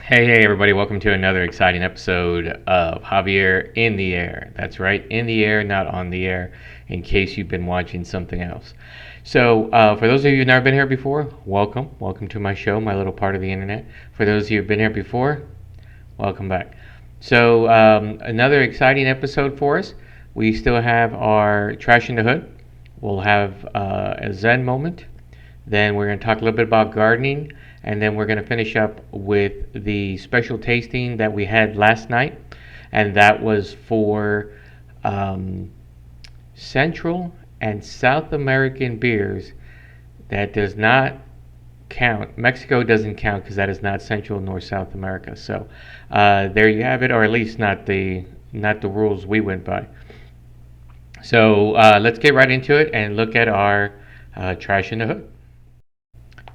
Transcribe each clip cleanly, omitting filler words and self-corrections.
Hey, everybody, welcome to another exciting episode of Javier in the Air. That's right, in the air, not on the air, in case you've been watching something else. So, for those of you who've never been here before, welcome. Welcome to my show, my little part of the internet. For those of you who've been here before, welcome back. So, another exciting episode for us. We still have our Trash in the Hood. We'll have a Zen Moment. Then we're going to talk a little bit about gardening, and then we're going to finish up with the special tasting that we had last night, and that was for Central and South American beers. That does not count. Mexico doesn't count because that is not Central nor South America. So there you have it, or at least not the rules we went by. So let's get right into it and look at our Trash in the Hood.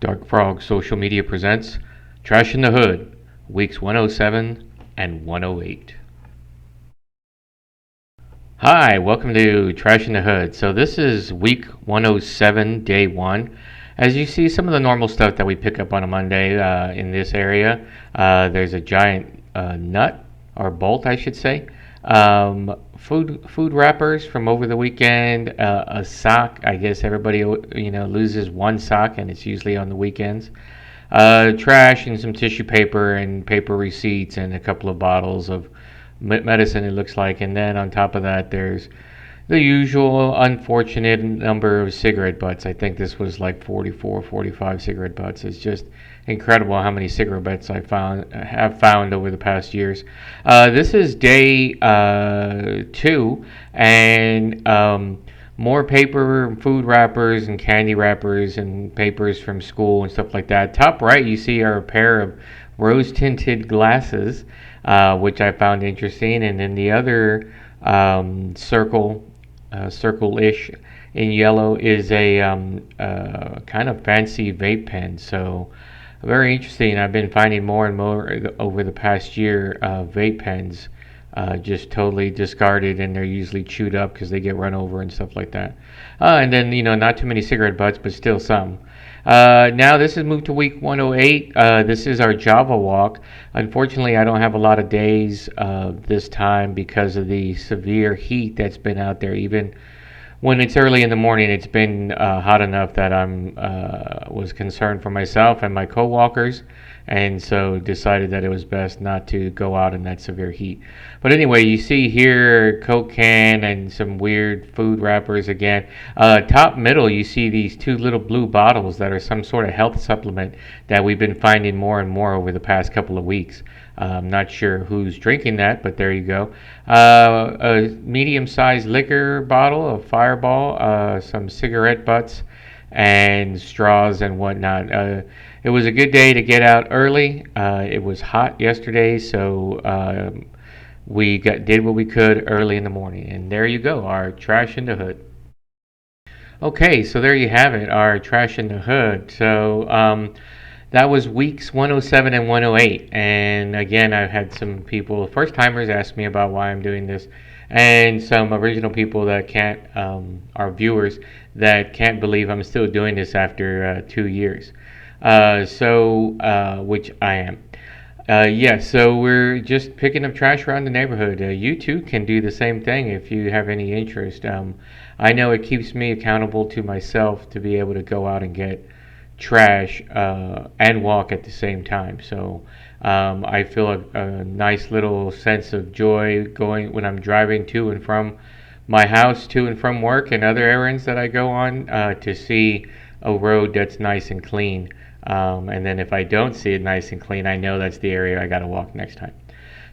Dark Frog Social Media presents Trash in the Hood, weeks 107 and 108. Hi, welcome to Trash in the Hood. So this is week 107, day 1. As you see, some of the normal stuff that we pick up on a Monday in this area. There's a giant nut, or bolt I should say. Food wrappers from over the weekend, a sock. I guess everybody loses one sock, and it's usually on the weekends. Trash and some tissue paper and paper receipts and a couple of bottles of medicine, it looks like. And then on top of that, there's the usual unfortunate number of cigarette butts. I think this was like 44, 45 cigarette butts. It's just incredible how many cigarette butts I have found over the past years. This is day 2, and more paper, food wrappers, and candy wrappers, and papers from school and stuff like that. Top right, you see are a pair of rose-tinted glasses, which I found interesting, and then the other circle-ish in yellow is a kind of fancy vape pen. So very interesting. I've been finding more and more over the past year vape pens just totally discarded, and they're usually chewed up because they get run over and stuff like that. And then, not too many cigarette butts, but still some. Now this has moved to week 108. This is our Java walk. Unfortunately, I don't have a lot of days this time because of the severe heat that's been out there. Even when it's early in the morning, it's been hot enough that I was concerned for myself and my co-walkers, and so decided that it was best not to go out in that severe heat. But anyway, you see here Coke can and some weird food wrappers again. Top middle, you see these 2 little blue bottles that are some sort of health supplement that we've been finding more and more over the past couple of weeks. I'm not sure who's drinking that, but there you go. A medium-sized liquor bottle, a Fireball, some cigarette butts, and straws and whatnot. It was a good day to get out early. It was hot yesterday, so we did what we could early in the morning. And there you go, our Trash in the Hood. Okay, so there you have it, our Trash in the Hood. So that was weeks 107 and 108. And again, I've had some people, first timers, ask me about why I'm doing this, and some original people that can't, our viewers, that can't believe I'm still doing this after 2 years. Which I am. So we're just picking up trash around the neighborhood. You too can do the same thing if you have any interest. I know it keeps me accountable to myself to be able to go out and get trash and walk at the same time. So I feel a nice little sense of joy going when I'm driving to and from my house, to and from work, and other errands that I go on, to see a road that's nice and clean. And then if I don't see it nice and clean, I know that's the area I got to walk next time.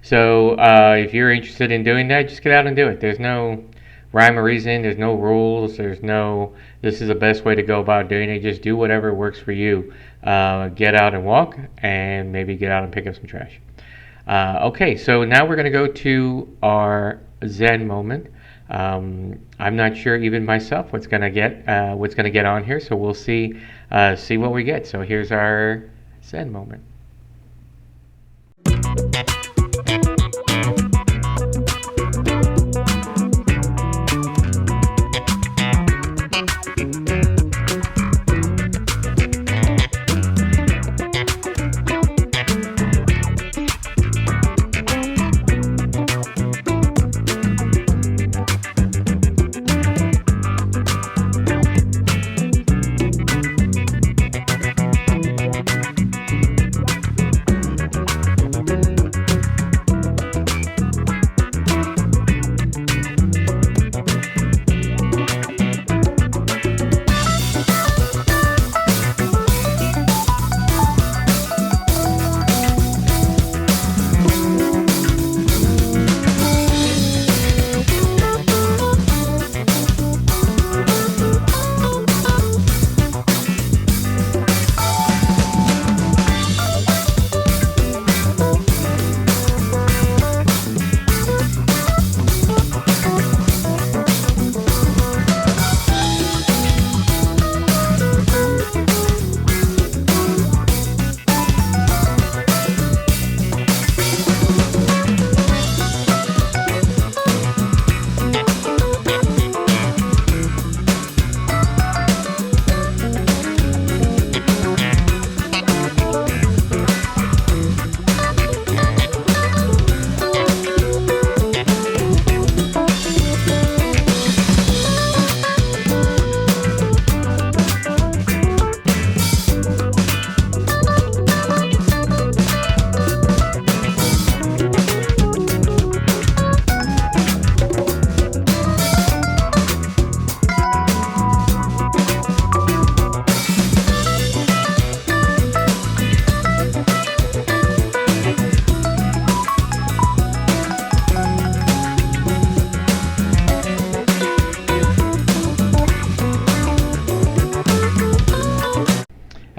So if you're interested in doing that, just get out and do it. There's no rhyme or reason. There's no rules. This is the best way to go about doing it. Just do whatever works for you. Get out and walk, and maybe get out and pick up some trash. Okay, so now we're going to go to our Zen Moment. I'm not sure even myself what's gonna get on here, so we'll see what we get. So here's our Zen Moment.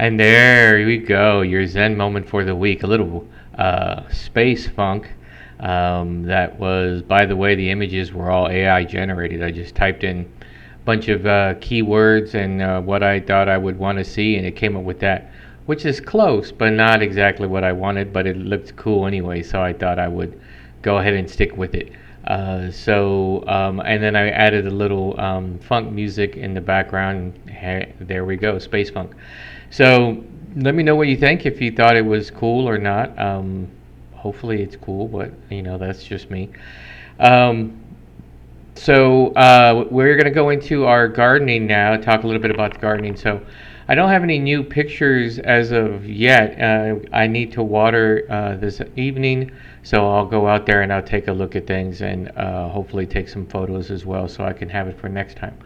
And there we go, your Zen moment for the week. A little space funk. That was, by the way, the images were all AI generated. I just typed in a bunch of keywords and what I thought I would want to see, and it came up with that, which is close, but not exactly what I wanted, but it looked cool anyway, so I thought I would go ahead and stick with it. And then I added a little funk music in the background. There we go, space funk. So let me know what you think, if you thought it was cool or not. Hopefully it's cool, but that's just me. Um, we're going to go into our gardening now, talk a little bit about the gardening. So I don't have any new pictures as of yet. I need to water this evening, so I'll go out there and I'll take a look at things and hopefully take some photos as well so I can have it for next time.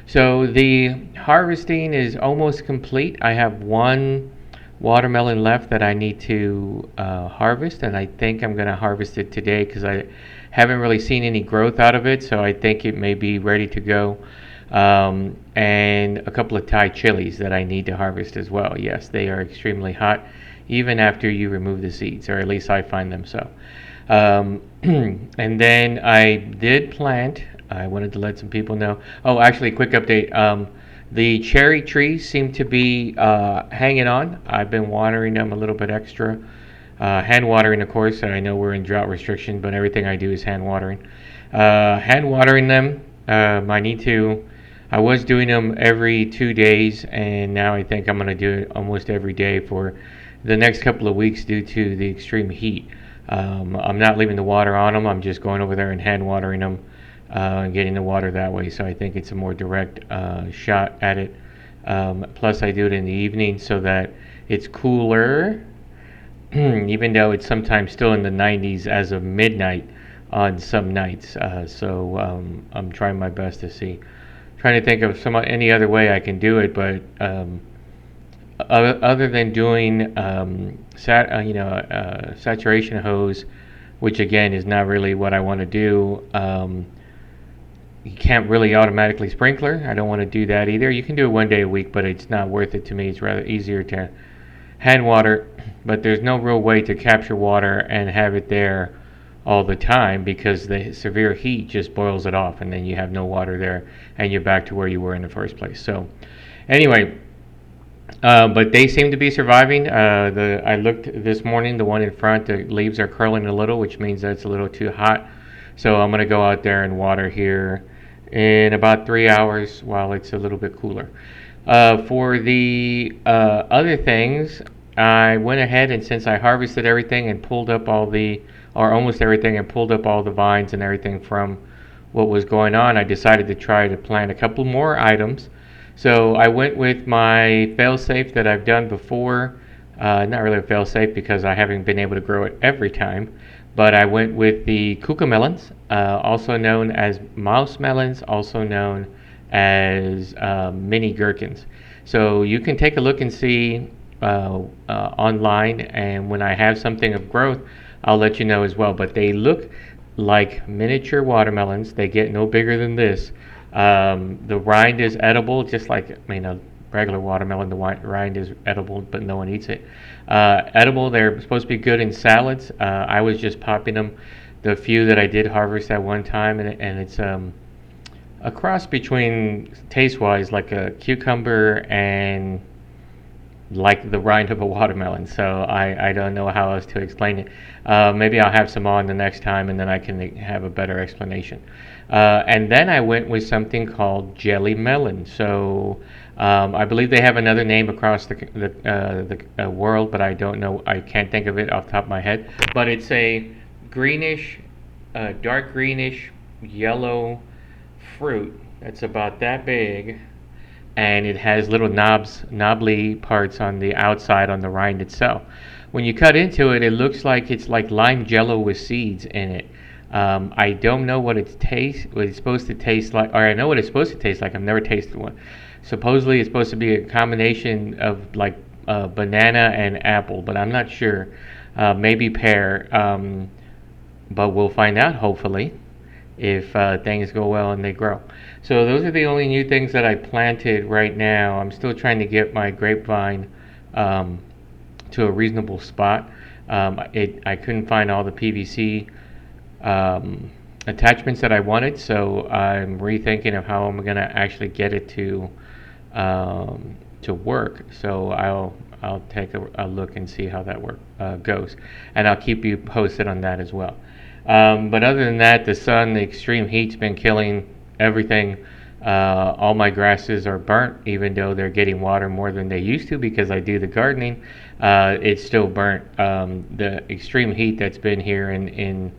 So the harvesting is almost complete. I have one watermelon left that I need to harvest, and I think I'm going to harvest it today because I haven't really seen any growth out of it, so I think it may be ready to go. And a couple of Thai chilies that I need to harvest as well. Yes, they are extremely hot, even after you remove the seeds, or at least I find them so. And then I did plant. I wanted to let some people know. Oh, actually, quick update. The cherry trees seem to be hanging on. I've been watering them a little bit extra. Hand watering, of course. I know we're in drought restriction, but everything I do is hand watering. Hand watering them. I need to. I was doing them every 2 days, and now I think I'm going to do it almost every day for the next couple of weeks due to the extreme heat. I'm not leaving the water on them. I'm just going over there and hand watering them and getting the water that way. So I think it's a more direct shot at it. Plus, I do it in the evening so that it's cooler, even though it's sometimes still in the 90s as of midnight on some nights. I'm trying my best to see. Trying to think of any other way I can do it, but other than doing saturation hose, which again is not really what I want to do. You can't really automatically sprinkler. I don't want to do that either. You can do it 1 day a week, but it's not worth it to me. It's rather easier to hand water, but there's no real way to capture water and have it there all the time because the severe heat just boils it off, and then you have no water there, and you're back to where you were in the first place. So, anyway, but they seem to be surviving. I looked this morning. The one in front, the leaves are curling a little, which means that it's a little too hot. So I'm going to go out there and water here in about 3 hours while it's a little bit cooler. For the other things, I went ahead and since I harvested everything and pulled up or almost everything, and pulled up all the vines and everything from what was going on, I decided to try to plant a couple more items. So I went with my fail-safe that I've done before. Not really a fail-safe because I haven't been able to grow it every time. But I went with the kuka melons, also known as mouse melons, also known as mini gherkins. So you can take a look and see online, and when I have something of growth, I'll let you know as well. But they look like miniature watermelons. They get no bigger than this. The rind is edible, just like a regular watermelon. The rind is edible, but no one eats it. Edible. They're supposed to be good in salads. I was just popping them, the few that I did harvest at one time, and it's a cross between taste-wise like a cucumber and like the rind of a watermelon. So I don't know how else to explain it. Maybe I'll have some on the next time, and then I can have a better explanation. And then I went with something called jelly melon. So I believe they have another name across the world, but I don't know. I can't think of it off the top of my head. But it's a greenish, dark greenish, yellow fruit that's about that big, and it has little knobbly parts on the outside on the rind itself. When you cut into it, it looks like it's like lime jello with seeds in it. I don't know what it's supposed to taste like, or I know what it's supposed to taste like. I've never tasted one. Supposedly, it's supposed to be a combination of like banana and apple, but I'm not sure. Maybe pear, but we'll find out hopefully if things go well and they grow. So those are the only new things that I planted right now. I'm still trying to get my grapevine um, to a reasonable spot. I couldn't find all the PVC um, attachments that I wanted, so I'm rethinking of how I'm gonna actually get it to work. So I'll take a look and see how that goes, and I'll keep you posted on that as well. But other than that, the sun, the extreme heat's been killing everything. All my grasses are burnt, even though they're getting water more than they used to because I do the gardening. It's still burnt. The extreme heat that's been here in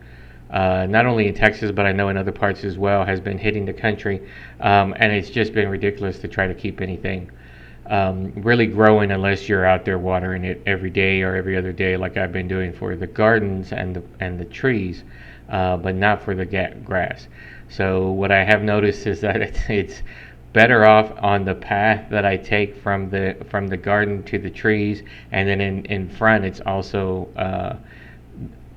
not only in Texas, but I know in other parts as well, has been hitting the country. And it's just been ridiculous to try to keep anything really growing unless you're out there watering it every day or every other day, like I've been doing for the gardens and the trees, but not for the grass. So what I have noticed is that it's better off on the path that I take from the garden to the trees, and then in front it's also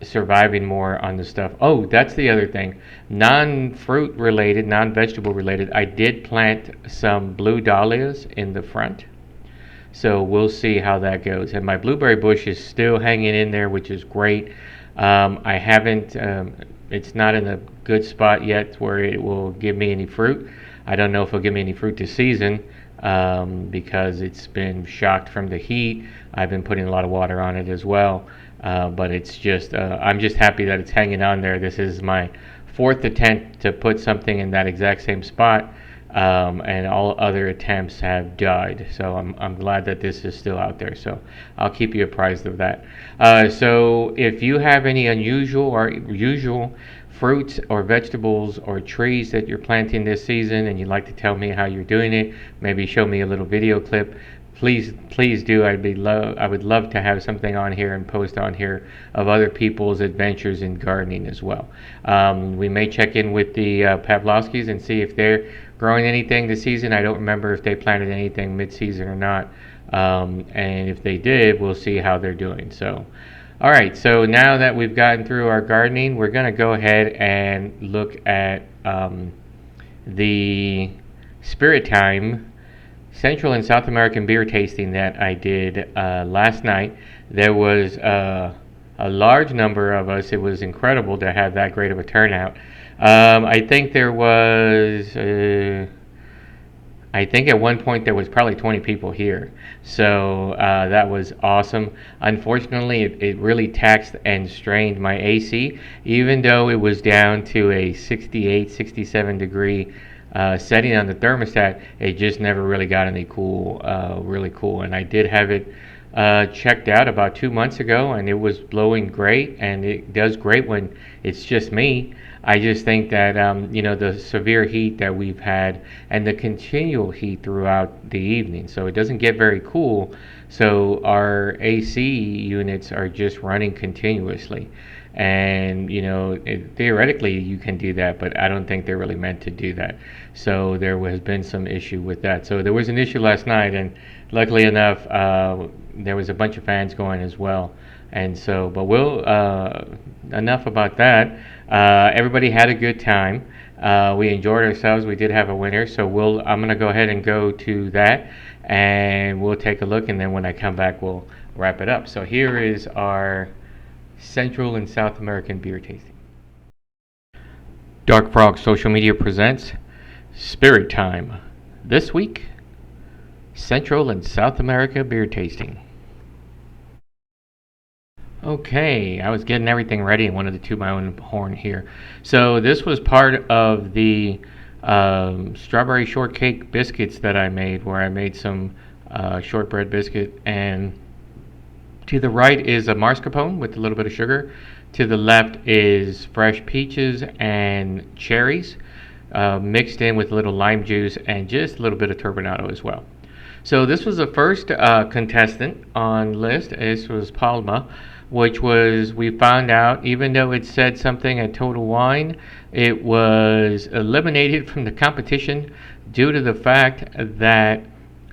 surviving more on the stuff. Oh, that's the other thing. Non-fruit related, non-vegetable related, I did plant some blue dahlias in the front. So we'll see how that goes. And my blueberry bush is still hanging in there, which is great. I haven't, it's not in a good spot yet where it will give me any fruit. I don't know if it'll give me any fruit this season because it's been shocked from the heat. I've been putting a lot of water on it as well. But it's just, I'm just happy that it's hanging on there. This is my fourth attempt to put something in that exact same spot, and all other attempts have died. So I'm glad that this is still out there. So I'll keep you apprised of that. So if you have any unusual or usual fruits or vegetables or trees that you're planting this season and you'd like to tell me how you're doing it, maybe show me a little video clip, please do. I would love to have something on here and post on here of other people's adventures in gardening as well. We may check in with the Pavlovskis and see if they're growing anything this season. I don't remember if they planted anything mid-season or not, and if they did, we'll see how they're doing. So all right, so now that we've gotten through our gardening, we're going to go ahead and look at the Spirit Time Central and South American beer tasting that I did last night. There was a large number of us. It was incredible to have that great of a turnout. I think there was, I think at one point there was probably 20 people here. So that was awesome. Unfortunately, it really taxed and strained my AC, even though it was down to a 68, 67 degree setting on the thermostat. It just never really got any really cool. And I did have it checked out about 2 months ago, and it was blowing great, and it does great when it's just me. I just think that the severe heat that we've had and the continual heat throughout the evening, so it doesn't get very cool. So our AC units are just running continuously, and theoretically you can do that, but I don't think they're really meant to do that. So there has been some issue with that. So there was an issue last night, and luckily enough, there was a bunch of fans going as well. And so, but enough about that. Everybody had a good time. We enjoyed ourselves. We did have a winner, so I'm gonna go ahead and go to that, and we'll take a look, and then when I come back, we'll wrap it up. So here is our Central and South American beer tasting. Dark Frog Social Media presents Spirit Time. This week, Central and South America beer tasting. Okay, I was getting everything ready and wanted to toot my own horn here. So this was part of the strawberry shortcake biscuits that I made, where I made some shortbread biscuit, and to the right is a mascarpone with a little bit of sugar. To the left is fresh peaches and cherries mixed in with a little lime juice and just a little bit of turbinado as well. So this was the first contestant on list. This was Palma, which we found out, even though it said something at Total Wine, it was eliminated from the competition due to the fact that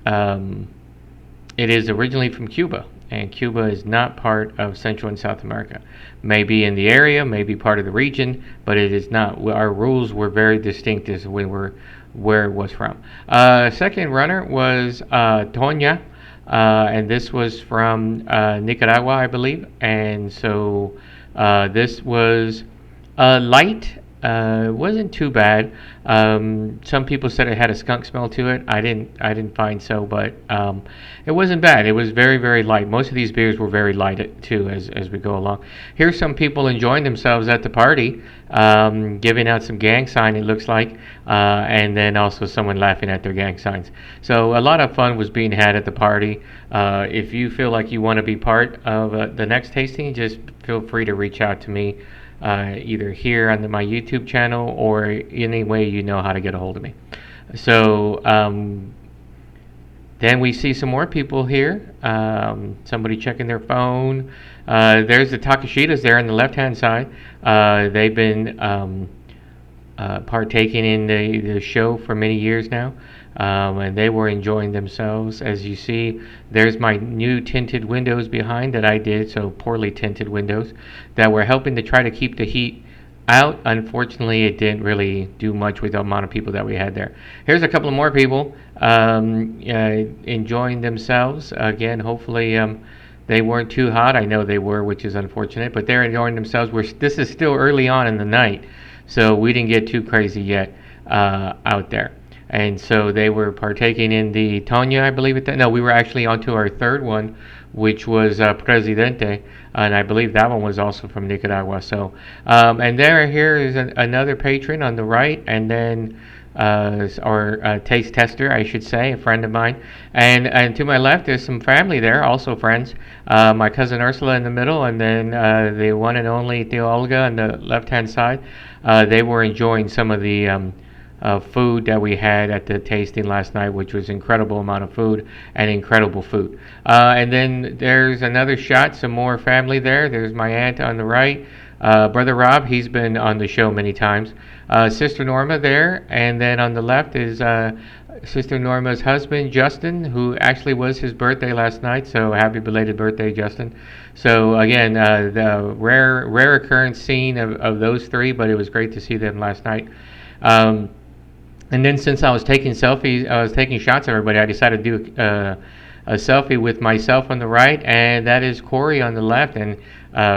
it is originally from Cuba, and Cuba is not part of Central and South America. Maybe in the area, maybe part of the region, but it is not. Our rules were very distinct as we were where it was from. Second runner was Toña. and this was from Nicaragua, I believe. And so this was light. It wasn't too bad. Some people said it had a skunk smell to it. I didn't find so, but it wasn't bad. It was very, very light. Most of these beers were very light too, as we go along. Here's some people enjoying themselves at the party, giving out some gang sign. It looks like, and then also someone laughing at their gang signs. So a lot of fun was being had at the party. If you feel like you want to be part of the next tasting, just feel free to reach out to me, either here on my YouTube channel or any way you know how to get a hold of me. So then we see some more people here. Somebody checking their phone. There's the Takashitas there on the left-hand side. They've been partaking in the show for many years now, and they were enjoying themselves. As you see, there's my new tinted windows behind that I did, so poorly tinted windows that were helping to try to keep the heat out. Unfortunately, it didn't really do much with the amount of people that we had there. Here's a couple of more people enjoying themselves. Again, hopefully they weren't too hot. I know they were, which is unfortunate, but they're enjoying themselves. This is still early on in the night, so we didn't get too crazy yet out there. And so they were partaking in the Tonya, I believe it. No, we were actually on to our third one, which was Presidente, and I believe that one was also from Nicaragua. So, and here is another patron on the right, and then or taste tester, I should say, a friend of mine. And to my left, there's some family there, also friends. My cousin Ursula in the middle, and then the one and only Theo Olga on the left-hand side. They were enjoying some of the food that we had at the tasting last night, which was incredible amount of food and incredible food. And then there's another shot, some more family there. There's my aunt on the right. Brother Rob, he's been on the show many times. Sister Norma there, and then on the left is Sister Norma's husband, Justin, who actually was his birthday last night, so happy belated birthday, Justin. So again, the rare occurrence scene of those three, but it was great to see them last night. And then since I was taking selfies, I was taking shots of everybody, I decided to do a selfie with myself on the right, and that is Corey on the left. And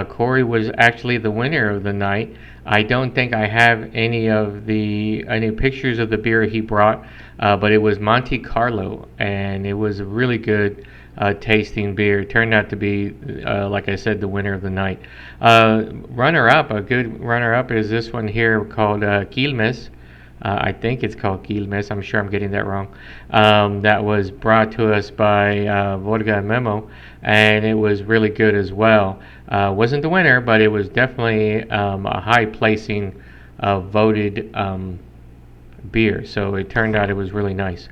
Corey was actually the winner of the night. I don't think I have any pictures of the beer he brought, but it was Monte Carlo, and it was a really good tasting beer. It turned out to be, like I said, the winner of the night. Runner-up, a good runner-up is this one here called Quilmes. I think it's called Quilmes. I'm sure I'm getting that wrong. That was brought to us by Vodka and Memo, and it was really good as well. Wasn't the winner, but it was definitely a high placing voted beer. So it turned out it was really nice.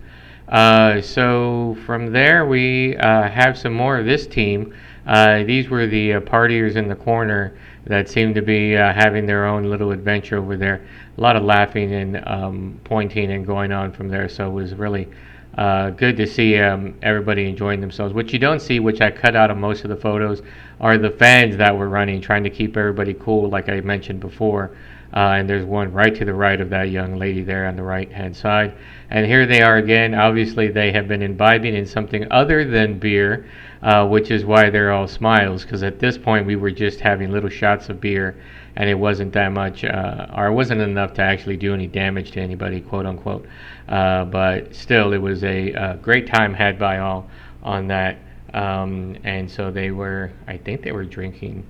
So from there, we have some more of this team. These were the partiers in the corner that seemed to be having their own little adventure over there. A lot of laughing and pointing and going on from there. So it was really good to see everybody enjoying themselves. What you don't see, which I cut out of most of the photos, are the fans that were running, trying to keep everybody cool, like I mentioned before. And there's one right to the right of that young lady there on the right-hand side. And here they are again. Obviously, they have been imbibing in something other than beer, which is why they're all smiles, because at this point we were just having little shots of beer, and it wasn't that much, or it wasn't enough to actually do any damage to anybody, quote unquote. But still, it was a great time had by all on that. And so I think they were drinking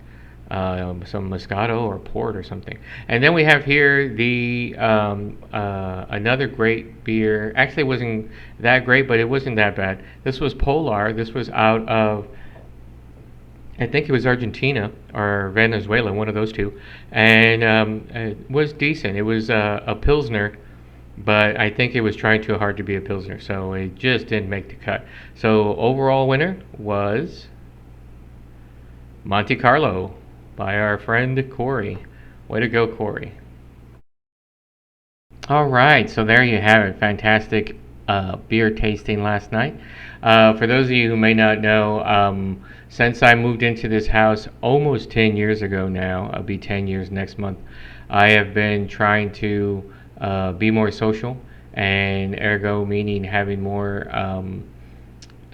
some Moscato or port or something. And then we have here the another great beer. Actually, it wasn't that great, but it wasn't that bad. This was Polar. This was out of, I think it was Argentina or Venezuela, one of those two. And it was decent. It was a Pilsner, but I think it was trying too hard to be a Pilsner, so it just didn't make the cut. So overall winner was Monte Carlo by our friend Corey. Way to go, Corey. All right, so there you have it. Fantastic beer tasting last night. For those of you who may not know, since I moved into this house almost 10 years ago now, I'll be 10 years next month, I have been trying to be more social, and ergo meaning having more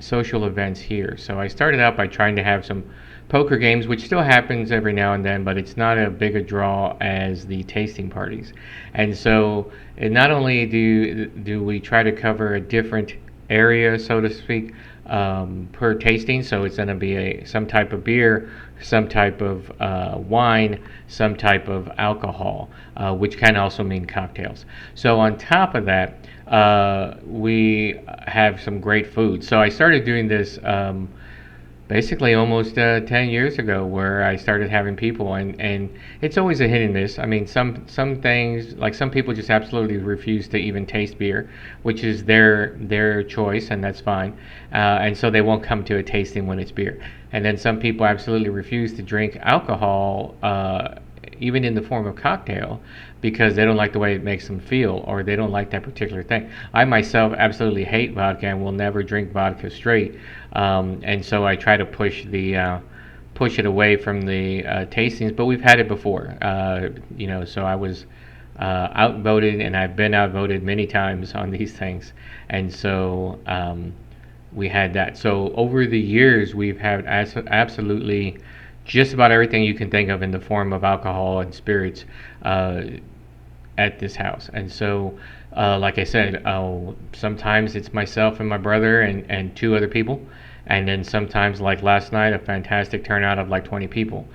social events here. So I started out by trying to have some poker games, which still happens every now and then, but it's not a big a draw as the tasting parties. And so, and not only do we try to cover a different area, so to speak, per tasting. So it's going to be some type of beer, some type of wine, some type of alcohol, which can also mean cocktails. So on top of that, we have some great food. So I started doing this basically almost 10 years ago, where I started having people, and it's always a hit and miss. I mean, some things, like some people just absolutely refuse to even taste beer, which is their choice, and that's fine. And so they won't come to a tasting when it's beer. And then some people absolutely refuse to drink alcohol, even in the form of cocktail, because they don't like the way it makes them feel, or they don't like that particular thing. I myself absolutely hate vodka and will never drink vodka straight, and so I try to push it away from the tastings. But we've had it before, So I was outvoted, and I've been outvoted many times on these things, and so we had that. So over the years, we've had absolutely just about everything you can think of in the form of alcohol and spirits uh, at this house. And so, like I said, sometimes it's myself and my brother and two other people. And then sometimes, like last night, a fantastic turnout of like 20 people,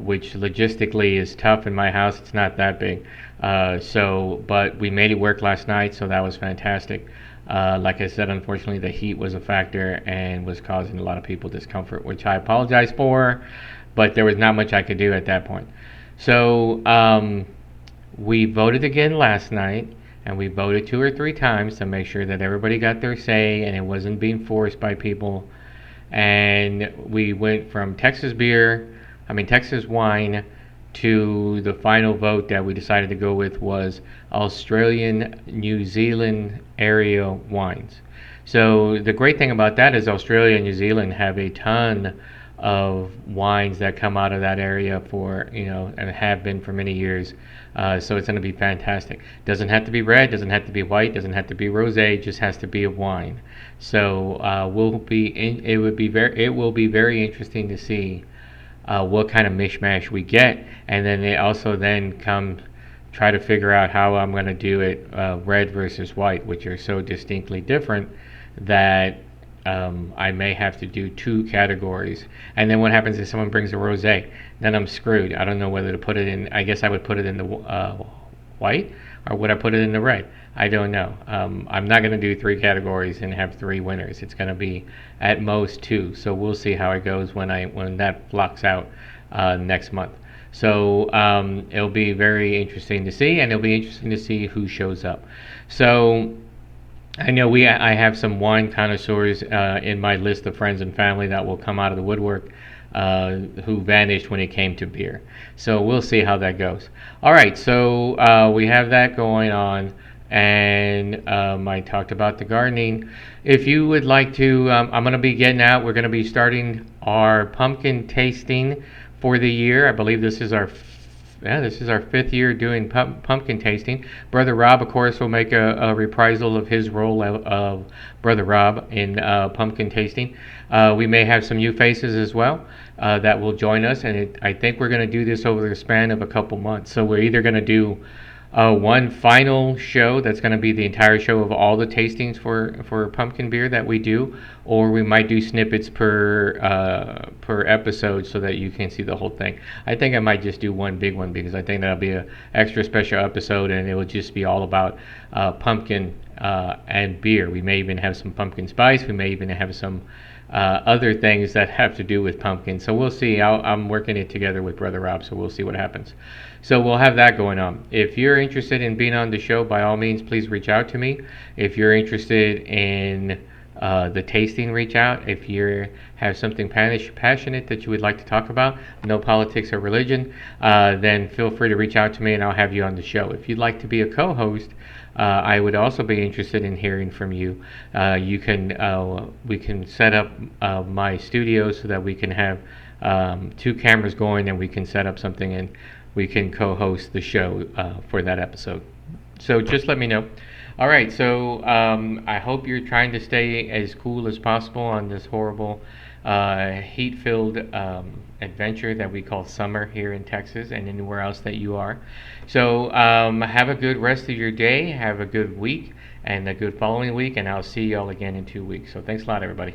which logistically is tough in my house. It's not that big. But we made it work last night, so that was fantastic. Like I said, unfortunately, the heat was a factor and was causing a lot of people discomfort, which I apologize for, but there was not much I could do at that point. So we voted again last night, and we voted 2 or 3 times to make sure that everybody got their say and it wasn't being forced by people. And we went from Texas wine, to the final vote that we decided to go with was Australian New Zealand area wines. So the great thing about that is Australia and New Zealand have a ton of wines that come out of that area and have been for many years. So it's going to be fantastic. Doesn't have to be red, doesn't have to be white, doesn't have to be rosé, just has to be a wine. So it will be very interesting to see what kind of mishmash we get, and then they also then come try to figure out how I'm going to do it red versus white, which are so distinctly different that I may have to do 2 categories. And then what happens if someone brings a rosé? Then I'm screwed. I don't know whether to put it in. I guess I would put it in the white, or would I put it in the red? I don't know. I'm not going to do 3 categories and have 3 winners. It's going to be at most 2. So we'll see how it goes when that blocks out next month. So it'll be very interesting to see, and it'll be interesting to see who shows up. So I know I have some wine connoisseurs in my list of friends and family that will come out of the woodwork, who vanished when it came to beer. So we'll see how that goes. All right, so we have that going on, and I talked about the gardening. If you would like to, I'm going to be getting out. We're going to be starting our pumpkin tasting for the year. I believe this is our 5th year doing pumpkin tasting. Brother Rob, of course, will make a reprisal of his role of Brother Rob in pumpkin tasting. We may have some new faces as well that will join us, and I think we're going to do this over the span of a couple months. So we're either going to do one final show that's going to be the entire show of all the tastings for pumpkin beer that we do, or we might do snippets per episode so that you can see the whole thing. I think I might just do one big one, because I think that'll be an extra special episode, and it will just be all about pumpkin and beer. We may even have some pumpkin spice. We may even have some other things that have to do with pumpkin. So we'll see. I'm working it together with Brother Rob, so we'll see what happens. So we'll have that going on. If you're interested in being on the show, by all means, please reach out to me. If you're interested in the tasting, reach out. If you have something passionate that you would like to talk about, no politics or religion, then feel free to reach out to me, and I'll have you on the show. If you'd like to be a co-host, I would also be interested in hearing from you. We can set up my studio so that we can have 2 cameras going, and we can set up something, and we can co-host the show for that episode. So just let me know. All right, so I hope you're trying to stay as cool as possible on this horrible, heat-filled adventure that we call summer here in Texas and anywhere else that you are. So have a good rest of your day, have a good week, and a good following week, and I'll see y'all again in 2 weeks. So thanks a lot, everybody.